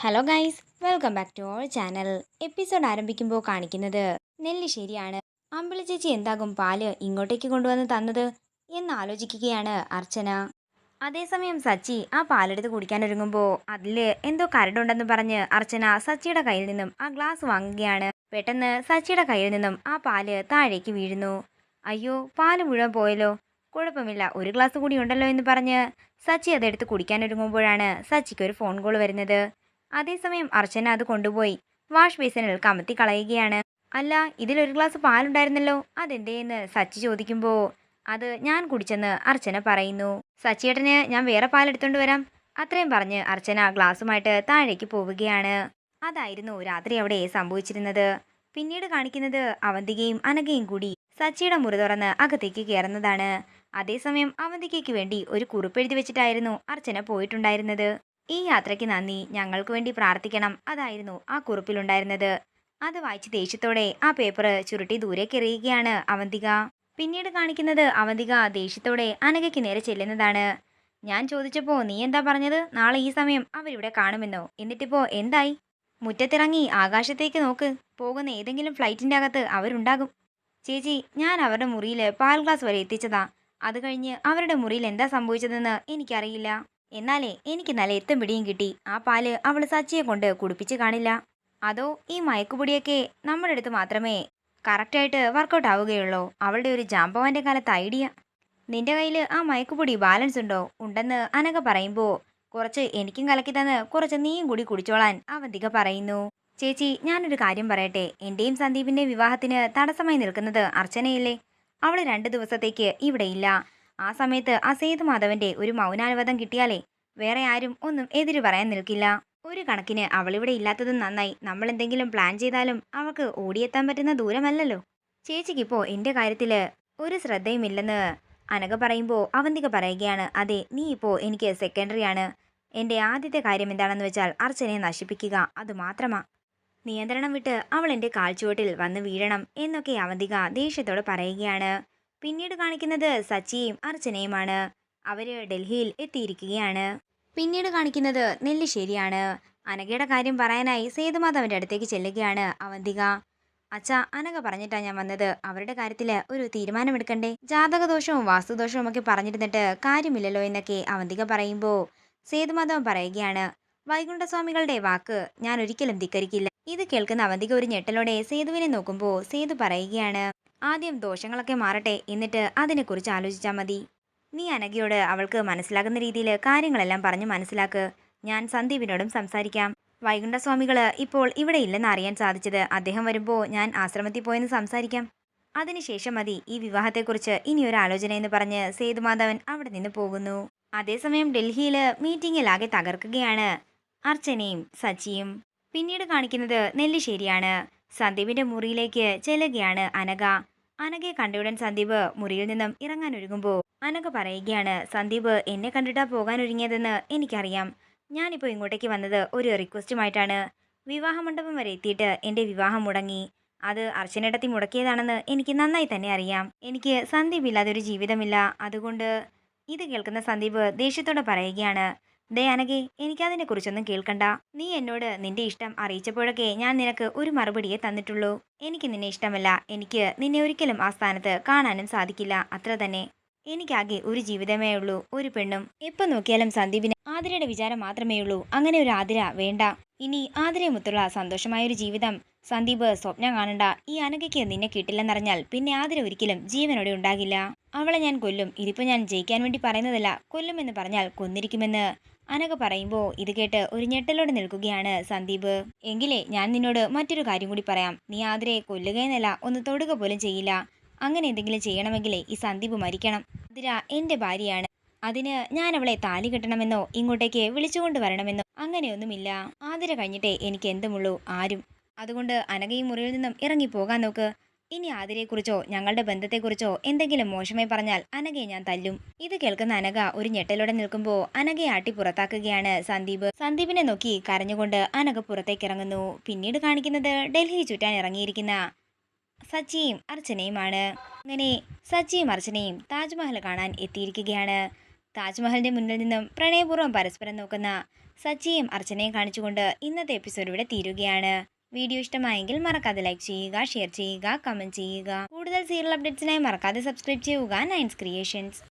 Hello guys, welcome back to our channel. Episode ആരംഭിക്കുമ്പോൾ കാണിക്കുന്നത് നെല്ലിശ്ശേരിയാണ്. അമ്പിളി ചേച്ചി എന്താകും പാല് ഇങ്ങോട്ടേക്ക് കൊണ്ടുവന്ന് തന്നത് എന്ന് ആലോചിക്കുകയാണ് അർച്ചന. അതേസമയം സച്ചി ആ പാലെടുത്ത് കുടിക്കാനൊരുങ്ങുമ്പോൾ അതിൽ എന്തോ കരടുണ്ടെന്ന് പറഞ്ഞ് അർച്ചന സച്ചിയുടെ കയ്യിൽ നിന്നും ആ ഗ്ലാസ് വാങ്ങുകയാണ്. പെട്ടെന്ന് സച്ചിയുടെ കയ്യിൽ നിന്നും ആ പാല് താഴേക്ക് വീഴുന്നു. അയ്യോ, പാല് മുഴുവൻ പോയല്ലോ. കുഴപ്പമില്ല, ഒരു ഗ്ലാസ് കൂടി ഉണ്ടല്ലോ എന്ന് പറഞ്ഞ് സച്ചി അതെടുത്ത് കുടിക്കാനൊരുങ്ങുമ്പോഴാണ് സച്ചിക്ക് ഒരു ഫോൺ കോൾ വരുന്നത്. അതേസമയം അർച്ചന അത് കൊണ്ടുപോയി വാഷ് ബേസിനിൽ കമത്തി കളയുകയാണ്. അല്ല, ഇതിലൊരു ഗ്ലാസ് പാലുണ്ടായിരുന്നല്ലോ, അതെന്തേന്ന് സച്ചി ചോദിക്കുമ്പോൾ അത് ഞാൻ കുടിച്ചെന്ന് അർച്ചന പറയുന്നു. സച്ചിയേട്ടന് ഞാൻ വേറെ പാലെടുത്തോണ്ട് വരാം. അത്രയും പറഞ്ഞ് അർച്ചന ഗ്ലാസുമായിട്ട് താഴേക്ക് പോവുകയാണ്. അതായിരുന്നു രാത്രി അവിടെ സംഭവിച്ചിരുന്നത്. പിന്നീട് കാണിക്കുന്നത് അവന്തികയും അനഘയും കൂടി സച്ചിയുടെ മുറി തുറന്ന് അകത്തേക്ക് കയറുന്നതാണ്. അതേസമയം അവന്തികയ്ക്ക് വേണ്ടി ഒരു കുറിപ്പെഴുതി വെച്ചിട്ടായിരുന്നു അർച്ചന പോയിട്ടുണ്ടായിരുന്നത്. ഈ യാത്രയ്ക്ക് നന്ദി, ഞങ്ങൾക്ക് വേണ്ടി പ്രാർത്ഥിക്കണം, അതായിരുന്നു ആ കുറിപ്പിലുണ്ടായിരുന്നത്. അത് വായിച്ച് ദേഷ്യത്തോടെ ആ പേപ്പർ ചുരുട്ടി ദൂരേക്ക് എറിയുകയാണ് അവന്തിക. പിന്നീട് കാണിക്കുന്നത് അവന്തിക ദേഷ്യത്തോടെ അനഘയ്ക്ക് നേരെ ചെല്ലുന്നതാണ്. ഞാൻ ചോദിച്ചപ്പോൾ നീ എന്താ പറഞ്ഞത്? നാളെ ഈ സമയം അവരിവിടെ കാണുമെന്നോ? എന്നിട്ടിപ്പോ എന്തായി? മുറ്റത്തിറങ്ങി ആകാശത്തേക്ക് നോക്ക്, പോകുന്ന ഏതെങ്കിലും ഫ്ലൈറ്റിന്റെ അകത്ത് അവരുണ്ടാകും. ചേച്ചി, ഞാൻ അവരുടെ മുറിയിൽ പാൽ ഗ്ലാസ് വരെ എത്തിച്ചതാ. അത് കഴിഞ്ഞ് അവരുടെ മുറിയിൽ എന്താ സംഭവിച്ചതെന്ന് എനിക്കറിയില്ല. എന്നാലേ എനിക്ക് നല്ല എത്തും പിടിയും കിട്ടി. ആ പാല് അവൾ സച്ചിയെ കൊണ്ട് കുടിപ്പിച്ച് കാണില്ല. അതോ ഈ മയക്കുപൊടിയൊക്കെ നമ്മുടെ അടുത്ത് മാത്രമേ കറക്റ്റായിട്ട് വർക്കൗട്ട് ആവുകയുള്ളൂ? അവളുടെ ഒരു ജാമ്പവാന്റെ കാലത്ത് ഐഡിയ. നിന്റെ കയ്യിൽ ആ മയക്കുപൊടി ബാലൻസ് ഉണ്ടോ? ഉണ്ടെന്ന് അനഘ പറയുമ്പോൾ കുറച്ച് എനിക്കും കലക്കി തന്ന് കുറച്ച് നീയും കൂടി കുടിച്ചോളാൻ അവന്തിക പറയുന്നു. ചേച്ചി, ഞാനൊരു കാര്യം പറയട്ടെ. എന്റെയും സന്ദീപിന്റെ വിവാഹത്തിന് തടസ്സമായി നിൽക്കുന്നത് അർച്ചനയില്ലേ? അവൾ 2 ദിവസത്തേക്ക് ഇവിടെ ഇല്ല. ആ സമയത്ത് ആ സേതുമാധവന്റെ ഒരു മൗനാനുവാദം കിട്ടിയാലേ വേറെ ആരും ഒന്നും എതിര് പറയാൻ നിൽക്കില്ല. ഒരു കണക്കിന് അവളിവിടെ ഇല്ലാത്തതും നന്നായി. നമ്മൾ എന്തെങ്കിലും പ്ലാൻ ചെയ്താലും അവൾക്ക് ഓടിയെത്താൻ പറ്റുന്ന ദൂരമല്ലല്ലോ. ചേച്ചിക്കിപ്പോ എന്റെ കാര്യത്തില് ഒരു ശ്രദ്ധയുമില്ലെന്ന് അനഘ പറയുമ്പോൾ അവന്തിക പറയുകയാണ്, അതെ, നീ ഇപ്പോ എനിക്ക് സെക്കൻഡറി ആണ്. എന്റെ ആദ്യത്തെ കാര്യം എന്താണെന്ന് വെച്ചാൽ അർച്ചനയെ നശിപ്പിക്കുക, അത് മാത്രമാ. നിയന്ത്രണം വിട്ട് അവൾ എന്റെ കാൽച്ചുവട്ടിൽ വന്ന് വീഴണം എന്നൊക്കെ അവന്തിക ദേഷ്യത്തോട് പറയുകയാണ്. പിന്നീട് കാണിക്കുന്നത് സച്ചിയും അർച്ചനയുമാണ്. അവര് ഡൽഹിയിൽ എത്തിയിരിക്കുകയാണ്. പിന്നീട് കാണിക്കുന്നത് നെല്ലിശ്ശേരിയാണ്. അനഘയുടെ കാര്യം പറയാനായി സേതുമാധവന്റെ അടുത്തേക്ക് ചെല്ലുകയാണ് അവന്തിക. അച്ഛാ, അനഘ പറഞ്ഞിട്ടാ ഞാൻ വന്നത്. അവരുടെ കാര്യത്തില് ഒരു തീരുമാനമെടുക്കണ്ടേ? ജാതകദോഷവും വാസ്തുദോഷവും ഒക്കെ പറഞ്ഞിരുന്നിട്ട് കാര്യമില്ലല്ലോ എന്നൊക്കെ അവന്തിക പറയുമ്പോൾ സേതുമാധവൻ പറയുകയാണ്, വൈകുണ്ഠസ്വാമികളുടെ വാക്ക് ഞാൻ ഒരിക്കലും ധിക്കരിക്കില്ല. ഇത് കേൾക്കുന്ന അവന്തിക ഒരു ഞെട്ടലോടെ സേതുവിനെ നോക്കുമ്പോൾ സേതു പറയുകയാണ്, ആദ്യം ദോഷങ്ങളൊക്കെ മാറട്ടെ, എന്നിട്ട് അതിനെക്കുറിച്ച് ആലോചിച്ചാൽ മതി. നീ അനഘയോട് അവൾക്ക് മനസ്സിലാകുന്ന രീതിയിൽ കാര്യങ്ങളെല്ലാം പറഞ്ഞു മനസ്സിലാക്ക്. ഞാൻ സന്ദീപിനോടും സംസാരിക്കാം. വൈകുണ്ഠസ്വാമികള് ഇപ്പോൾ ഇവിടെ ഇല്ലെന്ന് അറിയാൻ സാധിച്ചത്. അദ്ദേഹം വരുമ്പോൾ ഞാൻ ആശ്രമത്തിൽ പോയെന്ന് സംസാരിക്കാം. അതിനുശേഷം മതി ഈ വിവാഹത്തെക്കുറിച്ച് ഇനിയൊരു ആലോചന എന്ന് പറഞ്ഞ് സേതുമാധവൻ അവിടെ നിന്ന് പോകുന്നു. അതേസമയം ഡൽഹിയില് മീറ്റിംഗിലാകെ തകർക്കുകയാണ് അർച്ചനയും സച്ചിയും. പിന്നീട് കാണിക്കുന്നത് നെല്ലിശ്ശേരിയാണ്. സന്ദീപിന്റെ മുറിയിലേക്ക് ചെല്ലുകയാണ് അനഘ. അനഘയെ കണ്ടയുടൻ സന്ദീപ് മുറിയിൽ നിന്നും ഇറങ്ങാനൊരുങ്ങുമ്പോൾ അനഘ പറയുകയാണ്, സന്ദീപ് എന്നെ കണ്ടിട്ടാ പോകാനൊരുങ്ങിയതെന്ന് എനിക്കറിയാം. ഞാനിപ്പോൾ ഇങ്ങോട്ടേക്ക് വന്നത് ഒരു റിക്വസ്റ്റുമായിട്ടാണ്. വിവാഹമണ്ഡപം വരെ എത്തിയിട്ട് എൻ്റെ വിവാഹം മുടങ്ങി. അത് അർച്ചനേട്ടത്തി മുടക്കിയതാണെന്ന് എനിക്ക് നന്നായി തന്നെ അറിയാം. എനിക്ക് സന്ദീപ് ഇല്ലാതെ ഒരു ജീവിതമില്ല. അതുകൊണ്ട് ഇത് കേൾക്കുന്ന സന്ദീപ് ദേഷ്യത്തോടെ പറയുകയാണ്, ദേ അനഘേ, എനിക്കതിനെക്കുറിച്ചൊന്നും കേൾക്കണ്ട. നീ എന്നോട് നിന്റെ ഇഷ്ടം അറിയിച്ചപ്പോഴൊക്കെ ഞാൻ നിനക്ക് ഒരു മറുപടിയെ തന്നിട്ടുള്ളൂ. എനിക്ക് നിന്നെ ഇഷ്ടമല്ല. എനിക്ക് നിന്നെ ഒരിക്കലും ആ സ്ഥാനത്ത് കാണാനും സാധിക്കില്ല, അത്ര തന്നെ. എനിക്കാകെ ഒരു ജീവിതമേ ഉള്ളൂ, ഒരു പെണ്ണും. എപ്പോൾ നോക്കിയാലും സന്ദീപിന് ആതിരയുടെ വിചാരം മാത്രമേ ഉള്ളൂ. അങ്ങനെ ഒരു ആതിര വേണ്ട. ഇനി ആതിരയുമൊത്തുള്ള സന്തോഷമായൊരു ജീവിതം സന്ദീപ് സ്വപ്നം കാണണ്ട. ഈ അനഘയ്ക്ക് നിന്നെ കിട്ടില്ലെന്നറിഞ്ഞാൽ പിന്നെ ആതിര ഒരിക്കലും ജീവനോടെ ഉണ്ടാകില്ല. അവളെ ഞാൻ കൊല്ലും. ഇതിപ്പോ ഞാൻ ജയിക്കാൻ വേണ്ടി പറയുന്നതല്ല, കൊല്ലുമെന്ന് പറഞ്ഞാൽ കൊന്നിരിക്കുമെന്ന് അനഘ പറയുമ്പോൾ ഇത് കേട്ട് ഒരു ഞെട്ടലോടെ നിൽക്കുകയാണ് സന്ദീപ്. എങ്കിലേ ഞാൻ നിന്നോട് മറ്റൊരു കാര്യം കൂടി പറയാം. നീ ആതിരയെ കൊല്ലുകയെന്നല്ല, ഒന്ന് തൊടുക പോലും ചെയ്യില്ല. അങ്ങനെ എന്തെങ്കിലും ചെയ്യണമെങ്കിലേ ഈ സന്ദീപ് മരിക്കണം. ആതിര എന്റെ ഭാര്യയാണ്. അതിന് ഞാൻ അവളെ താലി കെട്ടണമെന്നോ ഇങ്ങോട്ടേക്ക് വിളിച്ചുകൊണ്ട് വരണമെന്നോ അങ്ങനെയൊന്നുമില്ല. ആതിര കഴിഞ്ഞിട്ടേ എനിക്ക് എന്തുമുള്ളൂ, ആരും. അതുകൊണ്ട് അനഘയും മുറിയിൽ നിന്നും ഇറങ്ങിപ്പോകാൻ നോക്ക്. ഇനി ആതിരയെക്കുറിച്ചോ ഞങ്ങളുടെ ബന്ധത്തെക്കുറിച്ചോ എന്തെങ്കിലും മോശമായി പറഞ്ഞാൽ അനഘയെ ഞാൻ തല്ലും. ഇത് കേൾക്കുന്ന അനഘ ഒരു ഞെട്ടലോടെ നിൽക്കുമ്പോൾ അനഘയെ ആട്ടി പുറത്താക്കുകയാണ് സന്ദീപ്. സന്ദീപിനെ നോക്കി കരഞ്ഞുകൊണ്ട് അനഘ പുറത്തേക്ക് ഇറങ്ങുന്നു. പിന്നീട് കാണിക്കുന്നത് ഡൽഹി ചുറ്റാൻ ഇറങ്ങിയിരിക്കുന്ന സച്ചിയും അർച്ചനയുമാണ്. അങ്ങനെ സച്ചിയും അർച്ചനയും താജ്മഹൽ കാണാൻ എത്തിയിരിക്കുകയാണ്. താജ്മഹലിന്റെ മുന്നിൽ നിന്നും പ്രണയപൂർവ്വം പരസ്പരം നോക്കുന്ന സച്ചിയും അർച്ചനയും കാണിച്ചുകൊണ്ട് ഇന്നത്തെ എപ്പിസോഡ് ഇവിടെ തീരുകയാണ്. വീഡിയോ ഇഷ്ടമായെങ്കിൽ മറക്കാതെ ലൈക്ക് ചെയ്യുക, ഷെയർ ചെയ്യുക, കമന്റ് ചെയ്യുക. കൂടുതൽ സീരിയൽ അപ്ഡേറ്റ്സിനായി മറക്കാതെ സബ്സ്ക്രൈബ് ചെയ്യുക നയൻസ് ക്രിയേഷൻസ്.